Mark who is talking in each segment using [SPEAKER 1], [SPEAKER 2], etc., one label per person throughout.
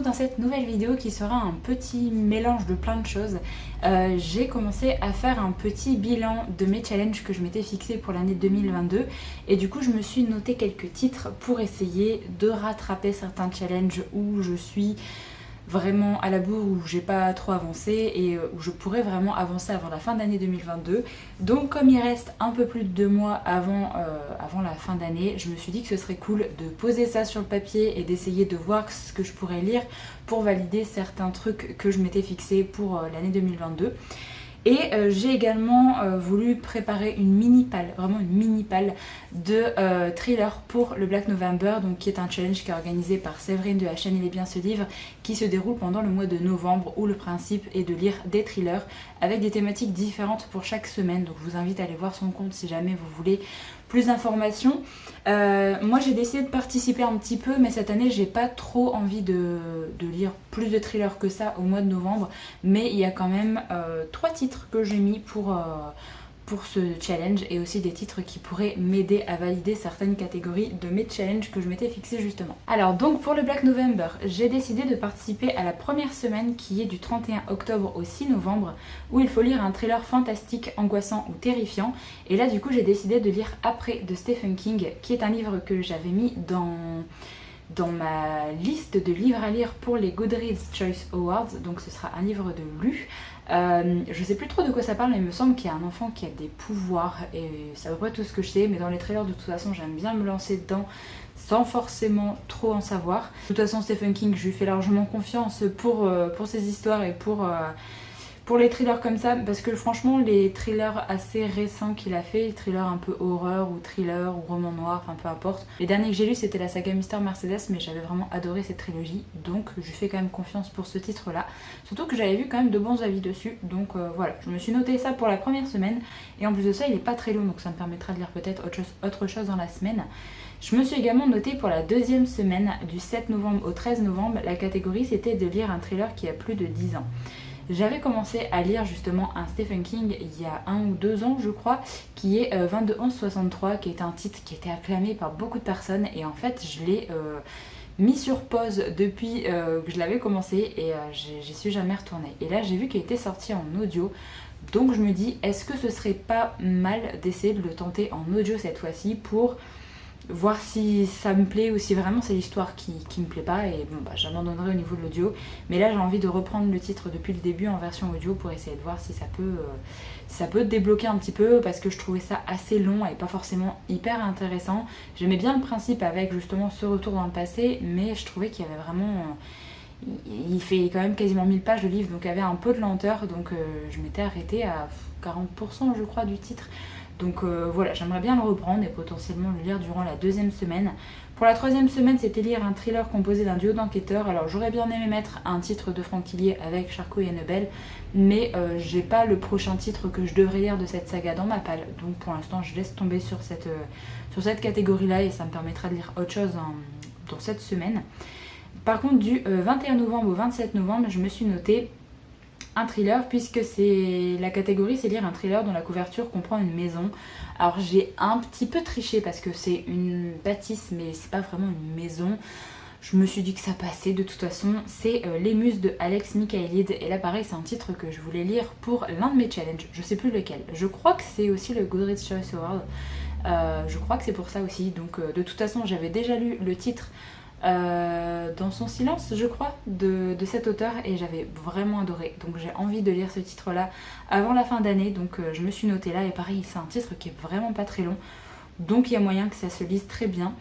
[SPEAKER 1] retrouve dans cette nouvelle vidéo qui sera un petit mélange de plein de choses. J'ai commencé à faire un petit bilan de mes challenges que je m'étais fixé pour l'année 2022 et du coup je me suis noté quelques titres pour essayer de rattraper certains challenges où je suis vraiment à la bourre, où j'ai pas trop avancé et où je pourrais vraiment avancer avant la fin d'année 2022. Donc comme il reste un peu plus de 2 mois avant la fin d'année, je me suis dit que ce serait cool de poser ça sur le papier et d'essayer de voir ce que je pourrais lire pour valider certains trucs que je m'étais fixé pour l'année 2022. Et j'ai également voulu préparer une mini palle, vraiment une mini palle de thrillers pour le Black November, donc qui est un challenge qui est organisé par Séverine de la chaîne Il est bien ce livre, qui se déroule pendant le mois de novembre, où le principe est de lire des thrillers avec des thématiques différentes pour chaque semaine. Donc je vous invite à aller voir son compte si jamais vous voulez plus d'informations. Moi j'ai décidé de participer un petit peu, mais cette année j'ai pas trop envie de lire plus de thrillers que ça au mois de novembre, mais il y a quand même 3 titres que j'ai mis pour ce challenge et aussi des titres qui pourraient m'aider à valider certaines catégories de mes challenges que je m'étais fixé justement. Alors donc pour le Black November, j'ai décidé de participer à la première semaine qui est du 31 octobre au 6 novembre, où il faut lire un thriller fantastique, angoissant ou terrifiant. Et là du coup j'ai décidé de lire Après de Stephen King, qui est un livre que j'avais mis dans ma liste de livres à lire pour les Goodreads Choice Awards, donc ce sera un livre de lu. Je sais plus trop de quoi ça parle, mais il me semble qu'il y a un enfant qui a des pouvoirs et c'est à peu près tout ce que je sais, mais dans les trailers de toute façon j'aime bien me lancer dedans sans forcément trop en savoir. De toute façon Stephen King, je lui fais largement confiance pour ses histoires et pour les thrillers comme ça, parce que franchement les thrillers assez récents qu'il a fait, les thrillers un peu horreur ou thriller ou roman noir, enfin peu importe. Les derniers que j'ai lus c'était la saga Mister Mercedes, mais j'avais vraiment adoré cette trilogie, donc je lui fais quand même confiance pour ce titre là. Surtout que j'avais vu quand même de bons avis dessus, donc voilà, je me suis noté ça pour la première semaine, et en plus de ça il est pas très long, donc ça me permettra de lire peut-être autre chose dans la semaine. Je me suis également notée pour la deuxième semaine, du 7 novembre au 13 novembre, la catégorie c'était de lire un thriller qui a plus de 10 ans. J'avais commencé à lire justement un Stephen King il y a 1 ou 2 ans je crois, qui est 22-11-63, qui est un titre qui était acclamé par beaucoup de personnes, et en fait je l'ai mis sur pause depuis que je l'avais commencé et j'y suis jamais retournée. Et là j'ai vu qu'il était sorti en audio, donc je me dis est-ce que ce serait pas mal d'essayer de le tenter en audio cette fois-ci pour voir si ça me plaît ou si vraiment c'est l'histoire qui me plaît pas, et bon bah j'abandonnerai au niveau de l'audio, mais là j'ai envie de reprendre le titre depuis le début en version audio pour essayer de voir si ça peut débloquer un petit peu, parce que je trouvais ça assez long et pas forcément hyper intéressant. J'aimais bien le principe avec justement ce retour dans le passé, mais je trouvais qu'il y avait vraiment il fait quand même quasiment 1000 pages de livre, donc il y avait un peu de lenteur, donc je m'étais arrêtée à 40% je crois du titre. Donc voilà, j'aimerais bien le reprendre et potentiellement le lire durant la deuxième semaine. Pour la troisième semaine, c'était lire un thriller composé d'un duo d'enquêteurs. Alors j'aurais bien aimé mettre un titre de Franck Tillier avec Charcot et Annabelle, mais j'ai pas le prochain titre que je devrais lire de cette saga dans ma palle. Donc pour l'instant, je laisse tomber sur cette catégorie-là et ça me permettra de lire autre chose dans cette semaine. Par contre, du 21 novembre au 27 novembre, je me suis notée un thriller, puisque la catégorie c'est lire un thriller dont la couverture comprend une maison. Alors j'ai un petit peu triché parce que c'est une bâtisse mais c'est pas vraiment une maison. Je me suis dit que ça passait de toute façon. C'est Les Muses de Alex Michaelide, et là pareil c'est un titre que je voulais lire pour l'un de mes challenges, je sais plus lequel. Je crois que c'est aussi le Goodreads Choice Award, je crois que c'est pour ça aussi. Donc de toute façon j'avais déjà lu le titre dans son silence je crois de cet auteur et j'avais vraiment adoré, donc j'ai envie de lire ce titre là avant la fin d'année, donc je me suis notée là, et pareil c'est un titre qui est vraiment pas très long, donc il y a moyen que ça se lise très bien.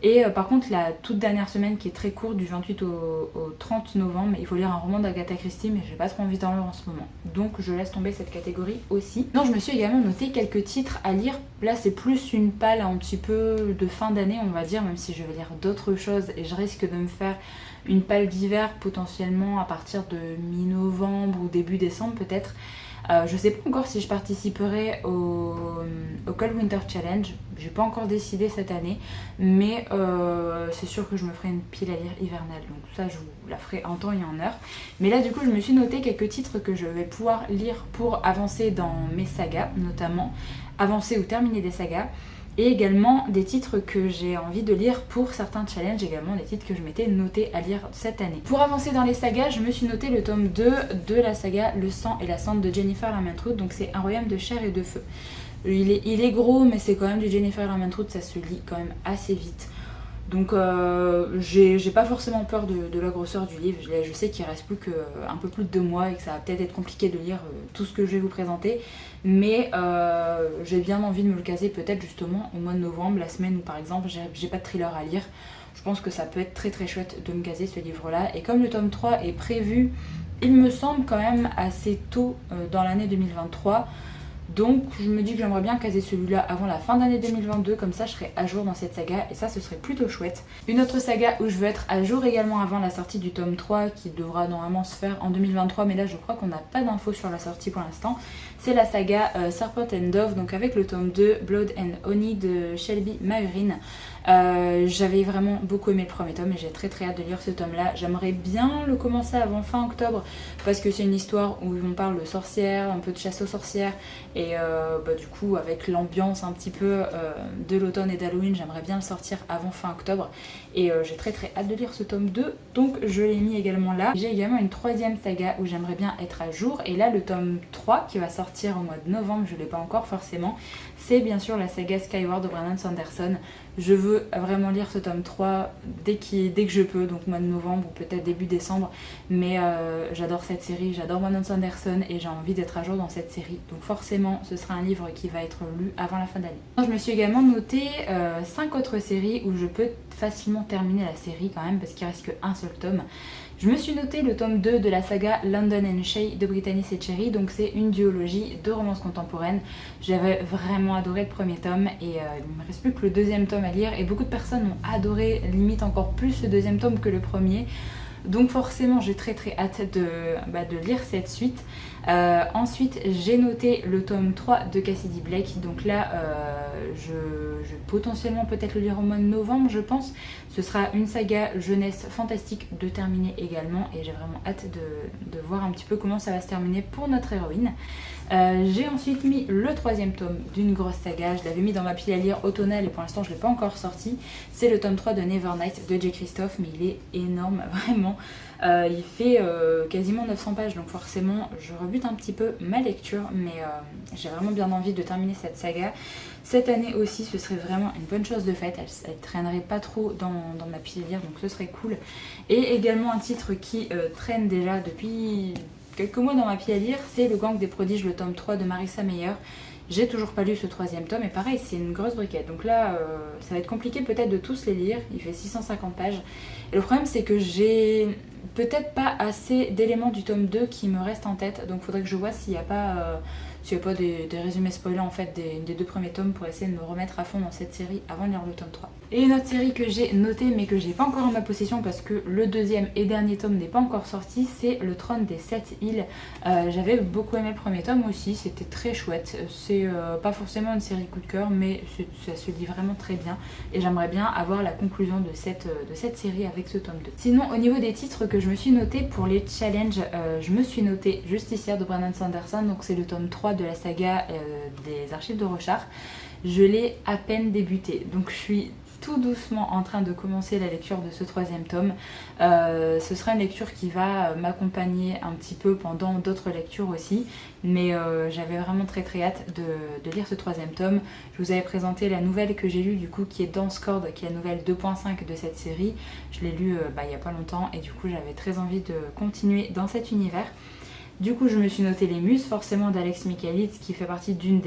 [SPEAKER 1] Et par contre la toute dernière semaine qui est très courte, du 28 au 30 novembre, il faut lire un roman d'Agatha Christie, mais j'ai pas trop envie d'en lire en ce moment, donc je laisse tomber cette catégorie aussi. Non, je me suis également noté quelques titres à lire. Là c'est plus une palle un petit peu de fin d'année on va dire, même si je vais lire d'autres choses et je risque de me faire une palle d'hiver potentiellement à partir de mi-novembre ou début décembre peut-être. Je sais pas encore si je participerai au Cold Winter Challenge, j'ai pas encore décidé cette année, mais c'est sûr que je me ferai une pile à lire hivernale, donc ça je vous la ferai en temps et en heure. Mais là du coup je me suis noté quelques titres que je vais pouvoir lire pour avancer dans mes sagas, notamment avancer ou terminer des sagas. et également des titres que j'ai envie de lire pour certains challenges, également des titres que je m'étais noté à lire cette année. Pour avancer dans les sagas, je me suis noté le tome 2 de la saga Le sang et la cendre de Jennifer Larmentrout, donc c'est Un royaume de chair et de feu. Il est gros, mais c'est quand même du Jennifer Larmentrout, ça se lit quand même assez vite. Donc j'ai pas forcément peur de la grosseur du livre. Je sais qu'il reste plus qu'un peu plus de 2 mois et que ça va peut-être être compliqué de lire tout ce que je vais vous présenter. Mais j'ai bien envie de me le caser peut-être justement au mois de novembre, la semaine où par exemple j'ai pas de thriller à lire. Je pense que ça peut être très très chouette de me caser ce livre-là. Et comme le tome 3 est prévu, il me semble quand même assez tôt dans l'année 2023. Donc je me dis que j'aimerais bien caser celui-là avant la fin d'année 2022, comme ça je serai à jour dans cette saga et ça ce serait plutôt chouette. Une autre saga où je veux être à jour également avant la sortie du tome 3 qui devra normalement se faire en 2023, mais là je crois qu'on n'a pas d'infos sur la sortie pour l'instant, c'est la saga Serpent and Dove, donc avec le tome 2 Blood and Honey de Shelby Mahurin. J'avais vraiment beaucoup aimé le premier tome et j'ai très très hâte de lire ce tome là. J'aimerais bien le commencer avant fin octobre parce que c'est une histoire où on parle de sorcières, un peu de chasse aux sorcières et du coup avec l'ambiance un petit peu de l'automne et d'Halloween, j'aimerais bien le sortir avant fin octobre et j'ai très très hâte de lire ce tome 2, donc je l'ai mis également là. J'ai également une troisième saga où j'aimerais bien être à jour et là le tome 3 qui va sortir au mois de novembre, je ne l'ai pas encore forcément, c'est bien sûr la saga Skyward de Brandon Sanderson. Je veux vraiment lire ce tome 3 dès que je peux, donc mois de novembre ou peut-être début décembre. Mais j'adore cette série, j'adore Brandon Sanderson et j'ai envie d'être à jour dans cette série. Donc forcément, ce sera un livre qui va être lu avant la fin d'année. Je me suis également noté 5 autres séries où je peux facilement terminer la série quand même parce qu'il reste qu'un seul tome. Je me suis noté le tome 2 de la saga London and Shay de Brittany Setcheri, donc c'est une duologie de romances contemporaines. J'avais vraiment adoré le premier tome et il ne me reste plus que le deuxième tome à lire et beaucoup de personnes ont adoré limite encore plus le deuxième tome que le premier. Donc forcément j'ai très très hâte de lire cette suite. Ensuite j'ai noté le tome 3 de Cassidy Blake, donc là je vais potentiellement peut-être le lire au mois de novembre je pense. Ce sera une saga jeunesse fantastique de terminer également et j'ai vraiment hâte de voir un petit peu comment ça va se terminer pour notre héroïne. J'ai ensuite mis le troisième tome d'une grosse saga, je l'avais mis dans ma pile à lire automnale et pour l'instant je ne l'ai pas encore sorti. C'est le tome 3 de Nevernight de J. Christophe, mais il est énorme vraiment. Il fait quasiment 900 pages donc forcément je rebute un petit peu ma lecture, mais j'ai vraiment bien envie de terminer cette saga. Cette année aussi ce serait vraiment une bonne chose de faite, elle traînerait pas trop dans ma pile à lire donc ce serait cool. Et également un titre qui traîne déjà depuis quelques mois dans ma pile à lire, c'est Le Gang des prodiges, le tome 3 de Marissa Meyer. J'ai toujours pas lu ce troisième tome et pareil c'est une grosse briquette, donc là ça va être compliqué peut-être de tous les lire, il fait 650 pages et le problème c'est que j'ai peut-être pas assez d'éléments du tome 2 qui me restent en tête, donc faudrait que je vois s'il n'y a pas des résumés spoilers en fait des 2 premiers tomes pour essayer de me remettre à fond dans cette série avant de lire le tome 3. Et une autre série que j'ai notée mais que j'ai pas encore en ma possession parce que le deuxième et dernier tome n'est pas encore sorti, c'est Le Trône des 7 îles. J'avais beaucoup aimé le premier tome aussi, c'était très chouette. C'est pas forcément une série coup de cœur mais ça se lit vraiment très bien et j'aimerais bien avoir la conclusion de cette série avec ce tome 2. Sinon au niveau des titres que je me suis noté pour les challenges, je me suis noté Justicière de Brandon Sanderson, donc c'est le tome 3 de la saga des archives de Rochard. Je l'ai à peine débuté donc je suis tout doucement en train de commencer la lecture de ce troisième tome. Ce sera une lecture qui va m'accompagner un petit peu pendant d'autres lectures aussi, mais j'avais vraiment très très hâte de lire ce troisième tome. Je vous avais présenté la nouvelle que j'ai lue du coup qui est Dance Chord, qui est la nouvelle 2.5 de cette série. Je l'ai lue il n'y a pas longtemps et du coup j'avais très envie de continuer dans cet univers. Du coup je me suis noté Les Muses forcément d'Alex Michaelis qui fait partie d'une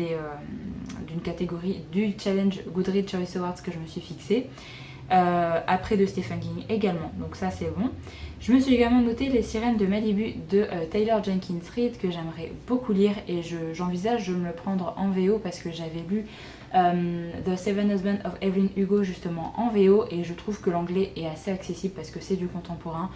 [SPEAKER 1] catégorie du challenge Goodreads Choice Awards que je me suis fixé. Après de Stephen King également, donc ça c'est bon. Je me suis également noté Les Sirènes de Malibu de Taylor Jenkins Reid que j'aimerais beaucoup lire et j'envisage de me le prendre en VO parce que j'avais lu The Seven Husbands of Evelyn Hugo justement en VO et je trouve que l'anglais est assez accessible parce que c'est du contemporain.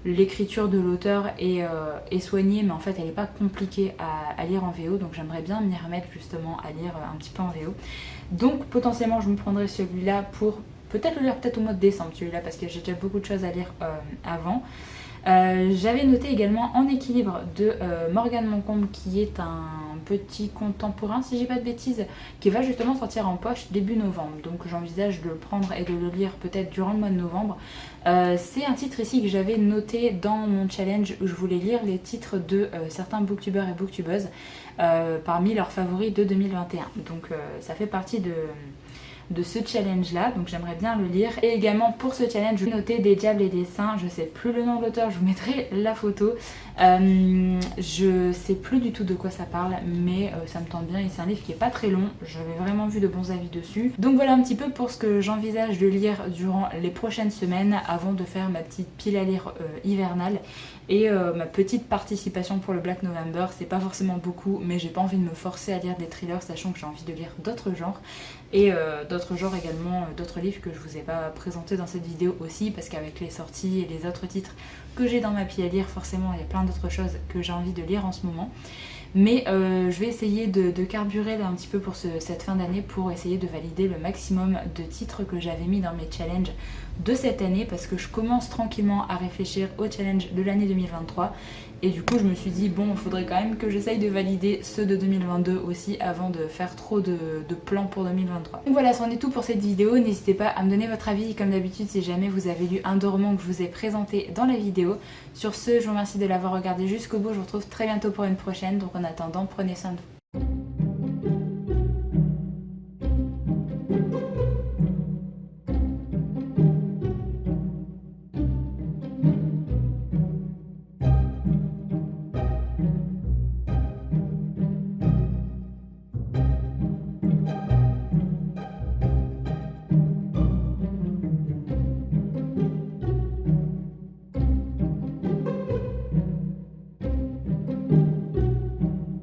[SPEAKER 1] L'écriture de l'auteur est soignée mais en fait elle n'est pas compliquée à lire en VO, donc j'aimerais bien m'y remettre justement à lire un petit peu en VO. Donc potentiellement je me prendrai celui-là pour peut-être le lire peut-être au mois de décembre celui-là parce que j'ai déjà beaucoup de choses à lire avant. J'avais noté également En équilibre de Morgane Moncombe, qui est un petit contemporain, si j'ai pas de bêtises, qui va justement sortir en poche début novembre. Donc j'envisage de le prendre et de le lire peut-être durant le mois de novembre. C'est un titre ici que j'avais noté dans mon challenge où je voulais lire les titres de certains booktubeurs et booktubeuses parmi leurs favoris de 2021. Donc ça fait partie de ce challenge là, donc j'aimerais bien le lire. Et également pour ce challenge, je vais noter Des diables et des saints. Je sais plus le nom de l'auteur, je vous mettrai la photo. Je sais plus du tout de quoi ça parle, mais ça me tente bien et c'est un livre qui est pas très long. J'avais vraiment vu de bons avis dessus. Donc voilà un petit peu pour ce que j'envisage de lire durant les prochaines semaines avant de faire ma petite pile à lire hivernale. Et ma petite participation pour le Black November, c'est pas forcément beaucoup, mais j'ai pas envie de me forcer à lire des thrillers, sachant que j'ai envie de lire d'autres genres. Et d'autres genres également, d'autres livres que je vous ai pas présentés dans cette vidéo aussi, parce qu'avec les sorties et les autres titres que j'ai dans ma pile à lire, forcément il y a plein d'autres choses que j'ai envie de lire en ce moment. Mais je vais essayer de carburer là un petit peu pour cette fin d'année pour essayer de valider le maximum de titres que j'avais mis dans mes challenges de cette année, parce que je commence tranquillement à réfléchir au challenge de l'année 2023 et du coup je me suis dit bon, il faudrait quand même que j'essaye de valider ceux de 2022 aussi avant de faire trop de plans pour 2023. Donc voilà, c'en est tout pour cette vidéo. N'hésitez pas à me donner votre avis comme d'habitude si jamais vous avez lu un des romans que je vous ai présenté dans la vidéo. Sur ce, je vous remercie de l'avoir regardé jusqu'au bout. Je vous retrouve très bientôt pour une prochaine, donc en attendant, prenez soin de vous.